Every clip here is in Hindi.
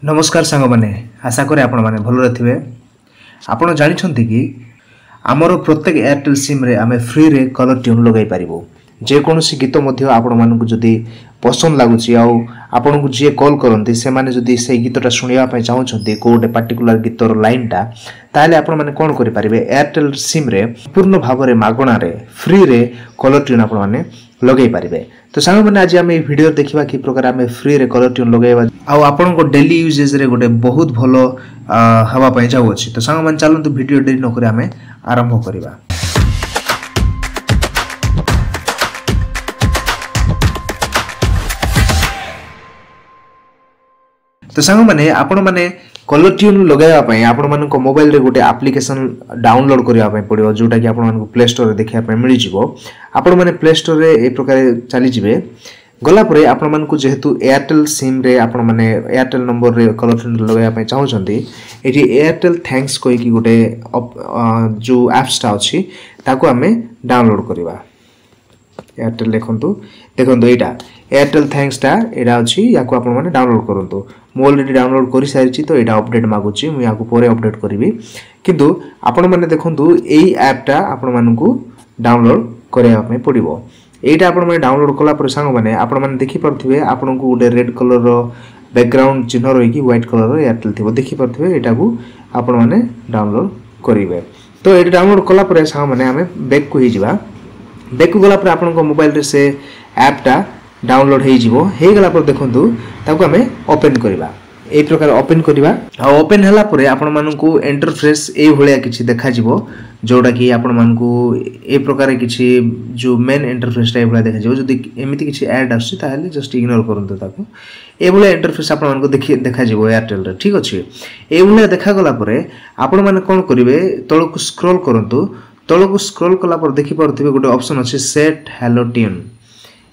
नमस्कार सांग मैंने आशा करें आपण मैंने भल थे। आपण जानते कि आमर प्रत्येक एयरटेल सिम रे आमे फ्री रे कलर ट्यून लगे पारिबो। जेकोसी गीत आपण मानक जदि पसंद लगुच आपण को जी कॉल करते से माने जदि से गीतटा शुणापी चाहते कौटे पार्टिकुलर गीतर लाइनटा ताहले आपण माने कौन करेंगे एयरटेल सिम रे पूर्ण भाव में मागणार फ्री रे कलर ट्यून आपण माने लगे पारे। तो सांग मैंने आज आम वीडियो देखा कि प्रकार आम फ्री रे कलर ट्यून लगेगा आपण को डेली यूजेज रे गोटे बहुत भल हाँवाई जाऊँगी। तो सांग मैंने चलते वीडियो डेरी नक आम आरंभ करवा। तो सांग मैंने आपण मैंने कलर ट्यून लगाइवाई आपण मान मोबाइल रे गोटे एप्लिकेशन डाउनलोड करने पड़ो जोटा कि आपको प्ले स्टोर रे देखा मिल आपण मैंने प्ले स्टोर रे ए प्रकार चलीजे गलापर आपण मानक जेहेतु एयरटेल सिम रे आपण मैंने एयरटेल नंबर रे कलर ट्यून लगाइवाई चाहते ये एयरटेल थैंक्स कहीकि गोटे जो एप्सटा अच्छी ताको आम डाउनलोड करवा। एयरटेल देखो यहाँ एयरटेल थैंक्सटा यहाँ अच्छी या आपने डाउनलोड करूँ। मु ऑलरेडी डाउनलोड कर सारी तो यहाँ अपडेट मागुची मुझे पर अपडेट करी किंतु आपण मैंने देखूँ यही ऐपटा आपण मानक डाउनलोड करने पड़ो। यहाँ आपण मैंने डाउनलोड कलापर सांग मैंने आपण मैंने देखिपे आपन को गोटे रेड कलर बैकग्राउंड चिन्ह रही व्हाइट कलर एयरटेल थी देखिपे यहाँ को आपण मैंने डाउनलोड करेंगे। तो ये डाउनलोड कलापर सांग मैंने आम बैक को ही बैक गलापर आपण मोबाइल से ऐपटा डाउनलोड हो गला पर देखंतु ताको हमें ओपन करवा। ए प्रकार ओपन करवा ओपन हला परे आपण मानकु इंटरफेस ए भलिया किछि देखा जिवो जोटा कि आपण मानकु ए प्रकार किछि जो मेन इंटरफेस टाइप भलिया देखा जिवो। जदि एमिति किछि ऐड आछि ताहले जस्ट इग्नोर करंतु ताको। ए भलिया इंटरफेस आपण मानकु देखा जिवो एयरटेल रे ठीक अछि। ए भलिया देखा गला परे आपण माने कोन करिवे तळकु स्क्रॉल करंतु तळकु स्क्रॉल कला पर देखि परथिबे गोटे ऑप्शन अछि सेट हेलो ट्यून।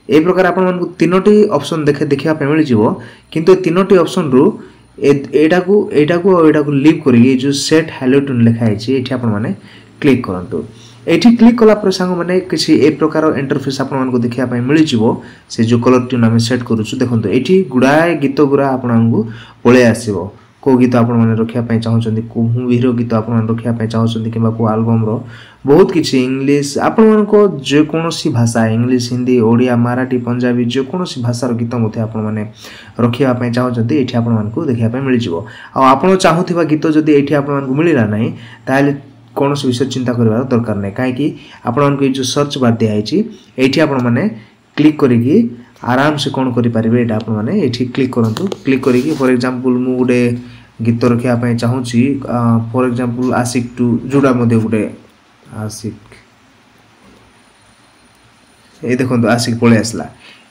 ए प्रकार आपण मानकु तीनोटी ऑप्शन देखा मिल जाव किंतु तीनोटी ऑप्शन रु एटा को लीव करी जो सेट हेलो ट्यून लिखाई ये आपण माने क्लिक करंतु। एठी क्लिक कला पर सांग माने किसी ए प्रकार इंटरफेस आपण मानकु देखा मिल जाव से जो कलर ट्यून आम सेट करूछु। देखंतु एठी गुडाए गीत गुरा आपण मानकु पळे आसीबो को गीत आपण माने रखिया पय चाहउछन्ती को मूवीर गीत आपण माने रखिया पय चाहउछन्ती किबा को एल्बम रो बहुत किछि इंग्लिश आपण मानको जे कोनोसी भाषा इंग्लिश हिंदी ओडिया मराठी पंजाबी जे कोनोसी भाषार गीत मते आपण माने रखिया पय चाहउछन्ती एठी आपण मानको देखिया पय मिल जिवो। आ आपण चाहुथिबा गीत जदी एठी आपण मानको मिलिला नाही ताले कोनोसी विषय चिंता करबार दरकार नै काहे कि आपण मानको जो सर्च बार दिया आइछि एठी आपण माने क्लिक करिकि आराम से कौन करि पारिबे एटा आपण माने एठी क्लिक करंतु। क्लिक करिकि फॉर एग्जांपल मु गुडे गीत रखिया पय चाहूची फॉर एग्जांपल आशिक टू जोडा मध्ये गुडे आशिक ए देखंतु आशिक पळे आसला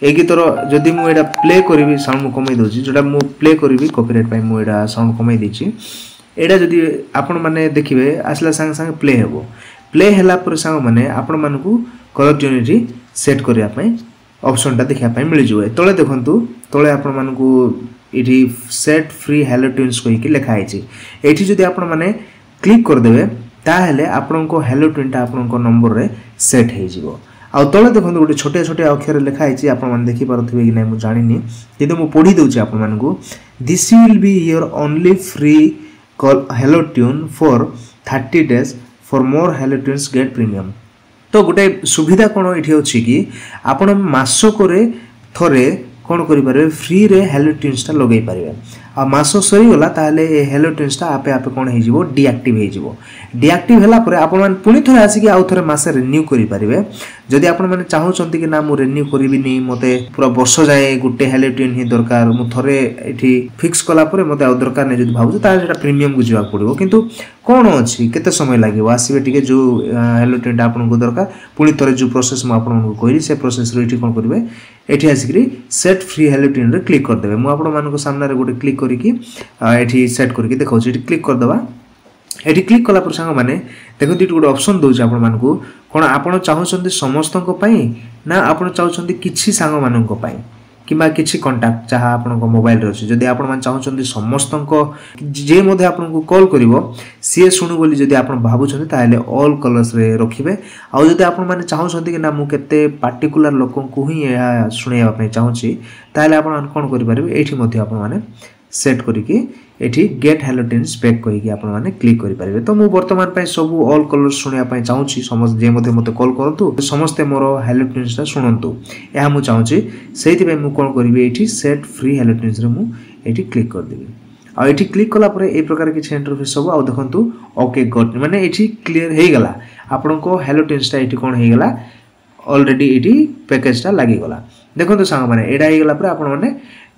ए गीतर जदि मु एटा प्ले करिवि साउंड मु कमै दोची जोडा मु प्ले करिवि कॉपीराइट पय मु एटा साउंड कमै दिची एटा जदि आपण माने देखिबे आसला संग संग प्ले हेबो। प्ले हला पर संग माने आपण मानकु कलर ट्यून सेट करिया पय ऑप्शनटा देखा मिल जाए। तले देखंतु तले आपण मानकु इठी सेट फ्री हेलो ट्यून्स कहि लिखाई छि एठी जदि आपण माने क्लिक कर देबे ताहले आपण को हेलो ट्यूनटा आपण को नंबर रे सेट हे जिवो। आ तले देखंतु गोटे छोटे छोटे अक्षर लिखाई छि आपण माने देखि परथिबे कि नै मु जानिनी किंतु मु पढी दउछि आपण मानकु this will be your only free call hello tune for 30 days for more hello tunes get premium. तो गोटे सुविधा कौन ये अच्छी कि आपण मासक थरे कौन करें फ्री रे हेलो ट्यून्सटा लगे पारे आ मास सरीगला ताहले हेलो ट्यून्सटा आपे आपे कौन हो डीएक्टिव हो डीएक्टिव होला परे आपण मान पुनी थरे आसी कि आउ थरे मासे रिन्यू करि पारिबे। जदि आपण माने चाहउचंती कि ना मु रिन्यू करिबिनी मते पूरा वर्ष जाए गुटे हेलो ट्यून ही दरकार मु थरे एठी फिक्स कला परे मते आउ दरकार नै जदि भाबु ताले सेटा प्रीमियम को जिवा पड़िबो किंतु कोन अछि केते समय लागिबो आसीबे टिके जो हेलो ट्यूनटा आपण को दरकार पुनी थरे जो प्रोसेस मु आपण को कहि से प्रोसेस रे एठी कोन करिवे एठी आसीकरी सेट फ्री हेलो ट्यून रे क्लिक कर देबे। मु आपण मान को सामने रे गोटे क्लिक करिकि एठी सेट करिकि देखौ छी एठी क्लिक कर दबा। एठी क्लिक कला पर संग माने देखो दिट गोटे ऑप्शन दोछ आपण मानकु कोन आपण चाहउछन्ती समस्तक पई ना आपण चाहउछन्ती किछि सांग मानक पई किबा किछि कांटेक्ट जहाँ आपन मोबाइल रे अछि जदि आपण मान चाहउछन्ती समस्तक जे मध्ये आपन को कॉल करिवो सी सुनु बोली जदि आपण भाबुछन्ती ताले ऑल कलर्स रे रखिबे। आ जदि आपण माने चाहउछन्ती कि ना मु केते पार्टिकुलर लोकन को ही या सुनेया पय चाहउछि ताले आपण कोन करि परिबे एठी मध्ये आपण माने सेट करिकी एठी गेट हेलो टिन्स बैक कहिकी आपण माने क्लिक करि परिबे। तो मु वर्तमान पय सब ऑल कलर सुनिया पय चाहूची समस्त जे मते कॉल करंतु समस्त मोर हेलो टिन्स ता सुनंतु या मु चाहूची सेति पय मु कोन करिबे एठी सेट फ्री हेलो टिन्स रे मु एठी क्लिक कर देबी। आ एठी क्लिक कला परे ए प्रकार किछ इंटरफेस सब आ देखंतु ओके गॉट माने एठी क्लियर हे गला आपण को हेलो टिन्स ता एठी कोन हे गला ऑलरेडी एठी पैकेज ता लागि गला। देखंतु सांग माने एडा हे गला परे आपण माने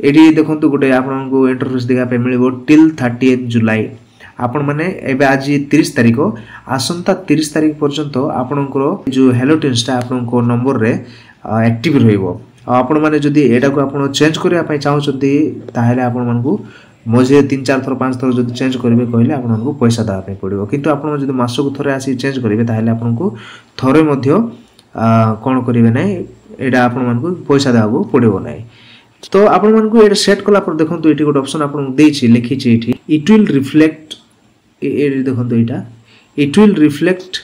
एठी देखंतु गोटे आपण को इंटरफेस देखा पे मिलिबो टिल 30 जुलाई आपण माने एबे आज 30 तारिख आसंता 30 तारिख पर्यंत आपनकर जो हेलो टिन्स ता आपण को नंबर रे एक्टिव रहइबो। आपण माने जदी एडा को आपण चेंज करिया पय चाहउछथि ताहेले आपण मानकू मजे 3-4 थर 5 थर जदी चेंज करिवे कहले आपण मानकू पैसा दा पे पड़िबो। किंतु आपण जदी मासको थरे आसी चेंज करिवे ताहेले आपण को थरे मध्य कोन करिवे नै एडा आपण मानकू पैसा दाबो पड़िबो नै। तो आपण मानकू एडा सेट कला पर देखंतु एठी गोटे ऑप्शन आपण देछि लिखि छि एठी इट विल रिफ्लेक्ट ए देखंतु एटा it will reflect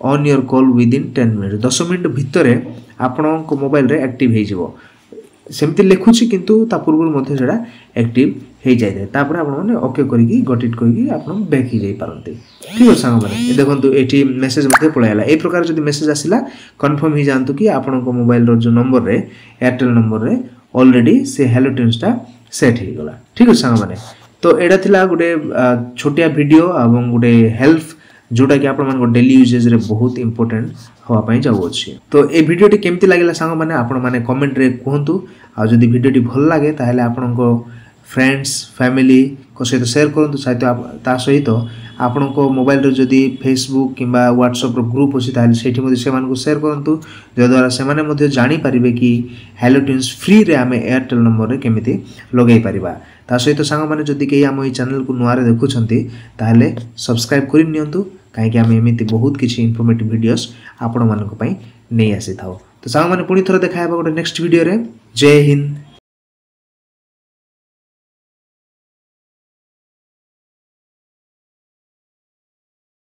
on your call with in 10 minute 10 minute भितरे आपण को मोबाइल रे एक्टिव हे जिवो सेमति लिखुछि किंतु ता पूर्व मध्ये सेडा एक्टिव हे जाय तापर आपण माने ओके करिकी गॉट इट करिकी आपण बैक ही जाई पारंती। ठीक है सांग माने देखंतु एठी मेसेज मध्ये पळायला ए प्रकार जदी मेसेज आसिला कंफर्म ही जानतु कि आपण को मोबाइल रो जो नंबर रे एयरटेल नंबर रे ऑलरेडी से हेलो टिन्स ता सेट हे गला। ठीक है सांग माने तो एडा थिला गुटे छोटिया वीडियो एवं गुटे हेल्प जोटा कि आपण मानको डेली यूजेज रे बहुत इंपोर्टेंट होवा पई जाउ अछि। तो ए वीडियोटी केमति लागिला सांग माने आपण माने कमेंट रे कहंतु आ जदी वीडियोटी भल लागे ताहेले आपण को फ्रेंड्स फैमिली को सहित शेयर करंतु सहित ता सहित आपण को मोबाइल रे जदी फेसबुक किबा व्हाट्सएप रो ग्रुप अछि ताहेले सेठी मध्ये से मानको शेयर करंतु जे द्वारा से माने मध्ये जानि परिबे कि हेलो टिन्स फ्री रे हमें एयरटेल नंबर रे केमिति लगै परिबा। ता सहित सांग माने जदी के हम ई चैनल को नुआरे देखुछंती ताहेले सब्सक्राइब करि नियंतु काहे कि हम एमिति बहुत किछि इन्फॉर्मेटिव वीडियोस आपण मानको पई नै आसी थाओ। तो सांग माने पुनी थरा देखा हेबा गोटे नेक्स्ट वीडियो रे। जय हिंद